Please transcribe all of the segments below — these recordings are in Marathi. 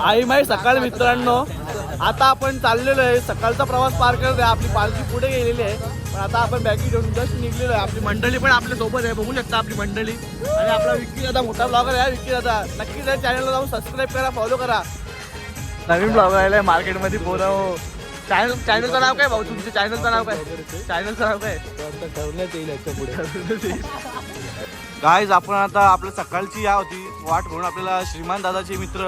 आई माई सकाळ मित्रांनो, आता आपण चाललेलो आहे. सकाळचा प्रवास पार करत आहे. आपली पालखी पुढे गेलेली आहे, पण आता आपण बॅगी घेऊन जस्ट निघलेलो आहे. आपली मंडळी पण आपल्या सोबत आहे, बघू शकता आपली मंडळी. आणि आपला विक्की दादा मोठा ब्लॉगर आहे. विक्की दादा नक्कीच या चॅनलला जाऊन सबस्क्राईब करा, फॉलो करा. नवीन ब्लॉगर आहे मार्केटमध्ये पोरं. चॅनलचं नाव काय भाऊ? तुमच्या चॅनलचं नाव काय? चॅनलचं नाव काय? ठरवण्यात येईल याच्या पुढे. गाईज आपण आता आपल्या सकाळची या होती वाट म्हणून आपल्याला श्रीमान दादाचे मित्र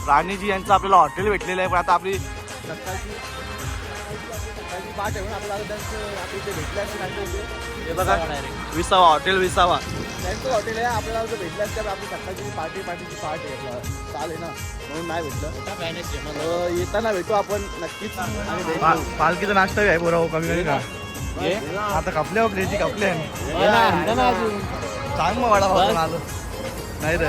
राणीजी यांचं आपल्याला हॉटेल भेटलेलं आहे. पण आता आपली सकाळची वाट आहे म्हणून आपल्याला त्यांचं इथे भेटलं. हे बघा विसावा हॉटेल, विसावा त्यांचं हॉटेल आहे. आपल्याला जर भेटलं असतं आपली सकाळची पार्टीची पार्ट आहे, चाल आहे ना, म्हणून नाही भेटलं. येताना भेटू आपण नक्कीच. पालखीचा नाश्ता आहे बरोबर, कमी कमी का आता कपले हो प्लेटी कपले सांग मग वाडा भाऊ आलो नाही रे,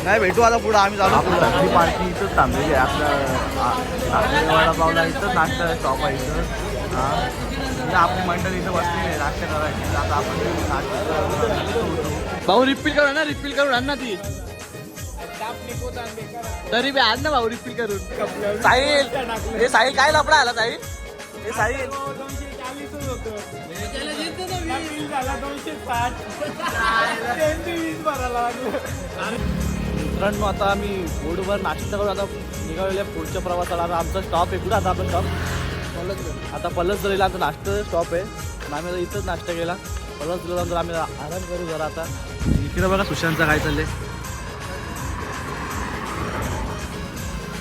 नाही भेटू आता पुढं आम्ही चालू. आपली पार्टी इथंच थांबलेली आहे. आपल्या वडापावला इथंच नाश्ता स्टॉप आहे इथं. हां आपली मंडळी इथं बसलेली आहे नाश्ता करायची. आता आपण नाश्ता भाऊ रिफिल करू ना, रिफिल करून आण ना ती तरी बी आण ना भाऊ रिफिल करून. साहिल हे साहिल काय लपडा आला साहिल? हे साहिल मित्रांनो, आता आम्ही बोर्डवर नाश्ता करून आता निघालेल्या पुढच्या प्रवासाला. आता आमचा स्टॉप आहे कुठं आता आपण स्टॉप आता पलसदरीला आमचा नाश्ता स्टॉप आहे. आम्ही आता इथंच नाश्ता केला. पलसदरीनंतर आम्ही आराम करू जरा. आता इकडे बघा सुशांतचा काय चाललंय,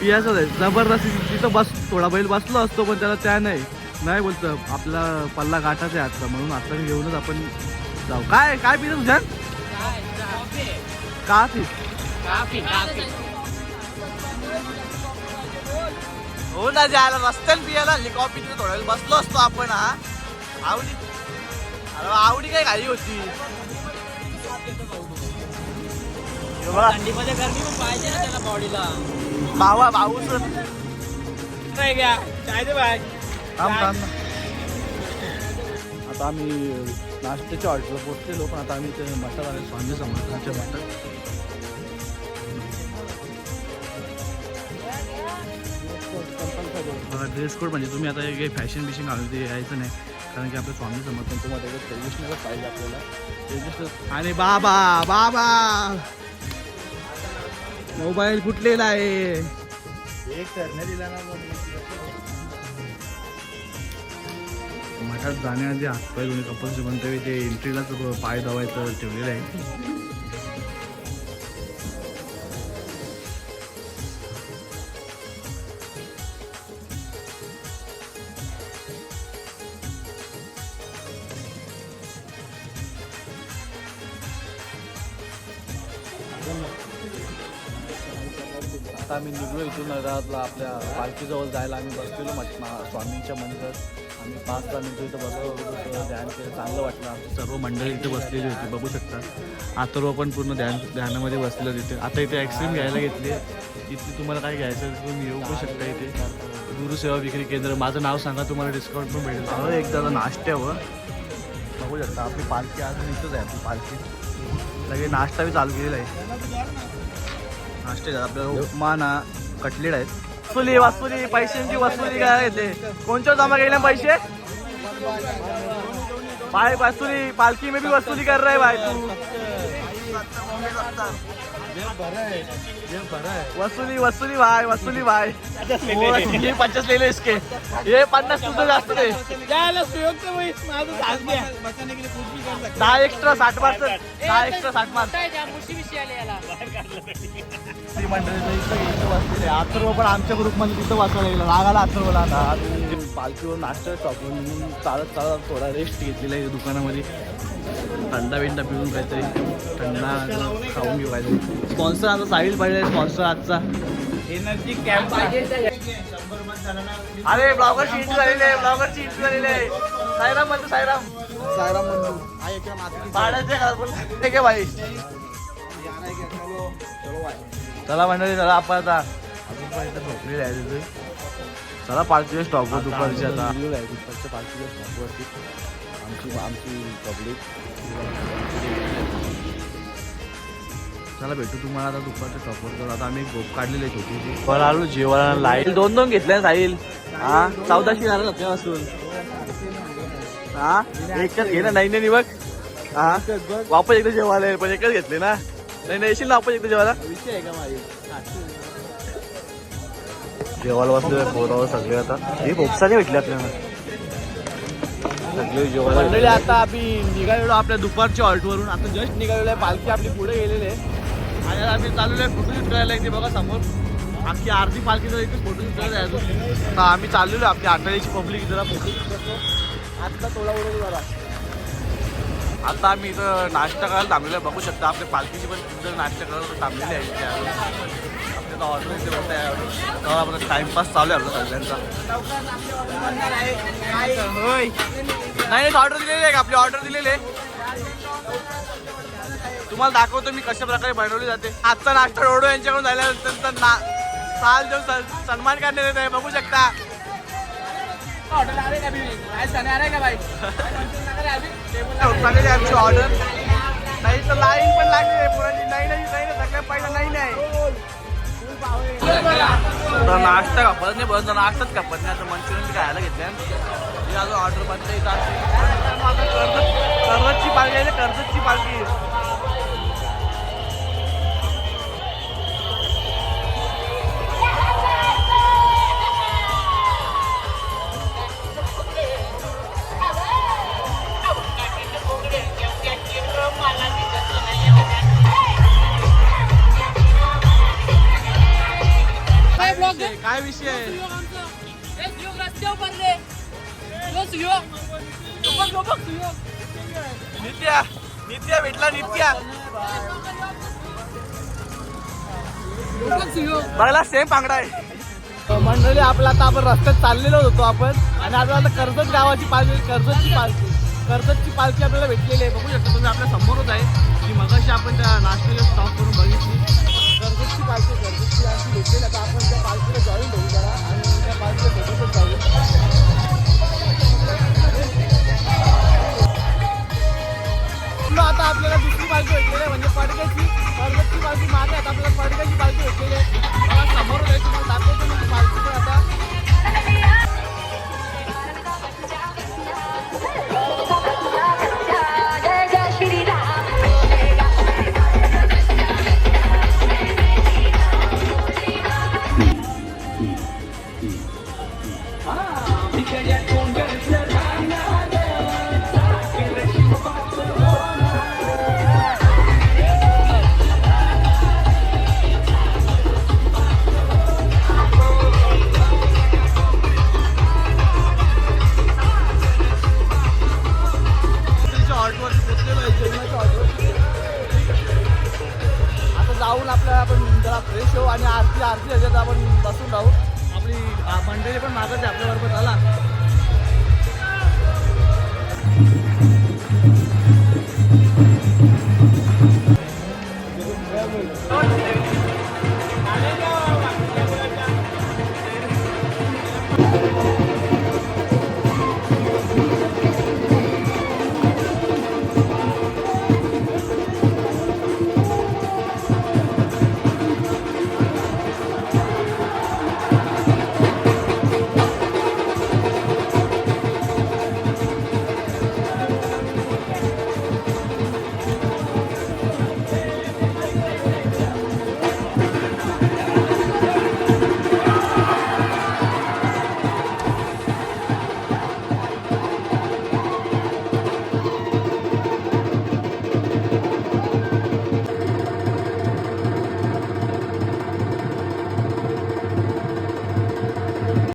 पियाचं आहे जबरदस्ती. तिथं बस थोडा बैल बसलो असतो पण त्याला त्या नाही बोलतं आपला पल्ला गाठाचा आहे आजचा, म्हणून आता घेऊनच आपण जाऊ. काय काय पितो तुझ्या? काफी हो ना, जायला रस्त्याने पियाला आणली कॉफी. तिथे थोड्या वेळ बसलो असतो आपण. हा आवडी, अरे आवडी काय घाई होती. थंडीमध्ये गरमी पण पाहिजे ना त्याला बॉडीला. भाऊ काय घ्या चाय दे बाय. आता आम्ही नाश्त्याच्या हॉटेलला पोचलेलो, पण आता आम्ही ते मटण आले स्वामी समर्थांचे मटण. बघा ड्रेस कोड म्हणजे तुम्ही आता काही फॅशन बिशन घालून ते यायचं नाही, कारण की आपलं स्वामी समर्थांचं मध्ये ट्रेडिशनलच पाहिजे आपल्याला. ट्रेडिशनल. आणि बाबा मोबाईल फुटलेला आहे. एक करण्यात दिला ना मठात जाण्याआधी हातपाय दोन्ही कपल्स म्हणतो ते एंट्रीलाच पाय धवायचं ठेवलेलं आहे. आता आम्ही निघलो इथून नगरातला आपल्या पालखीजवळ जायला. आम्ही बसलेलो स्वामींच्या मंदिरात. आम्ही 5-10 मिनिटं इथं बसलो, ध्यान केलं, चांगलं वाटलं. आमची सर्व मंडळी इथे बसलेली होती, बघू शकता. अथर्व पण पूर्ण ध्यानामध्ये बसलेलं तिथे. आता इथे आईस्क्रीम घ्यायला घेतली. इथे तुम्हाला काय घ्यायचं तुम्ही येऊ पण शकता. इथे गुरुसेवा विक्री केंद्र, माझं नाव सांगा, तुम्हाला डिस्काउंट पण भेटेल. एकदा नाश्त्यावर बघू शकता. आपली पालखी अजून इथंच आहे. आपली पालखी लगे नाश्ता बी चालू केलेला आहे. नाश्ते आपल्याला उपमा ना कटलेट आहेत. वसुली पैशांची वसुली काय येते? कोणच्या जमा केले पैसे? भाई वसुली पालखी में भी वसुली कर रहे भाई तू. वसुली भाई ये 50 ले ले इसके, ये 50 तुझं जास्त दे. 10 extra 60 mark, 10 extra 60 mark. Atharva पण आमच्या ग्रुपमध्ये तिथं वाचायला गेलं. रागाला अथर्वला. पालखीवर नाश्ता स्टॉपवरून चालत थोडा रेस्ट घेतलेला आहे दुकानामध्ये. थंडा बिंडा पिऊन काहीतरी थंडा खाऊन घेऊ काहीतरी. स्पॉन्सर आता साहिल पाहिजे. स्पॉन्सर आजचा एनर्जी कॅम्प पाहिजे. अरे ब्लॉगरची एंट्री झालेली आहे. साईराम म्हणतो साईराम भाड्याचे का भाई. चला मंडळी, चला आपण आता अजून पण इथं झोपलेली आहे तिथे. चला पालखीच्या स्टॉपवर दुपारची आता दुपारच्या पालखीच्या स्टॉपवरती आमची पब्लिक चला भेटू तुम्हाला आता दुपारच्या सपोर्ट. आता आम्ही गोप काढलेली आहे छोटीशी. बरं आलो जेवायला. लाईट 2 घेतल्या साहिल. हा 1400 झालं सध्यापासून. हा एकच घे ना. नाही बघ. हा वापस एकदा जेवायला पण एकच घेतले ना. नाही येशील ना वापस एकदा जेवायला. विषय आहे का माझी जेवायला बसले पोरावर सगळे. आता हे बोपसाने भेटले आपल्याला सगळे जेवायला. मंडळी आता आम्ही निघालेलो आपल्या दुपारच्या हॉल्टवरून. आता जस्ट निघालेलो आहे. पालखी आपली पुढे गेलेली आहे आणि आता आम्ही चाललेलो आहे फोटोशूट करायला. इथे बघा समोर आमची आरती पालखीचा इथे फोटोशूट करायला जायचो. आता आम्ही चाललेलो आहे. आपली आठवड्याची पब्लिक जरा फोटोशूट करतो. आता थोडा उडवतो जरा. आता आम्ही इथं नाश्ता करायला थांबलेलो आहे. बघू शकता आपल्या पालखीची पण सुंदर नाश्ता करायला थांबलेली आहे इथे. आपल्याला ऑर्डर इथे बघता आहे. आपला टाइमपास चालू आहे आपला सगळ्यांचा. होय नाही ऑर्डर दिलेली आहे का. आपली ऑर्डर दिलेली आहे. तुम्हाला दाखवतो मी कशा प्रकारे बनवली जाते. आजचा नाश्ता रोडो यांच्याकडून झाल्यानंतर साल जो सन्मान करण्यात येत आहे. बघू शकता. चांगली आमची ऑर्डर. नाही तर लाईन पण लागली आहे पुराची. नाही सगळ्यात पहिला नाही. नाश्ता कापत नाही बस. नाश्ताच कापत नाही. आता मंचुरियन खायला घेतल्या. अजून ऑर्डर बनते इथं. कर्जतची पालखी आहे. कर्जतची पालखी. काय विषय आहे. नित्या भेटला. नित्या बघला सेम पांगडा आहे. मंडळी आपला आता आपण रस्त्यात चाललेलो होतो आपण. आणि आता कर्जत गावाची पालखी. कर्जतची पालखी आपल्याला भेटलेली आहे. बघू शकता तुम्ही आपल्या समोरच आहे की मगाशी आपण त्या नाश्त्याला स्टॉप करून बघितली. कर्जतची पालखी आणखी भेटलेली. आता आपण त्या पालखीला जॉईन होऊ जरा आणि त्या पालखीला सोबतच जाऊ. आता आपल्याला दुसरी पालखी भेटलेली आहे म्हणजे पडक्याची. कर्जतची पालखी मागे आता आपल्याला पडक्याची पालखी भेटलेली आहे. मला समोर आहे तुम्हाला दाखवतो मी पालखी पण आता. जाऊन आपल्याला आपण जरा फ्रेश होऊ आणि आरती ह्याच्यात आपण बसून राहू. आपली मंडळी पण मागत आहे आपल्याबरोबर. झाला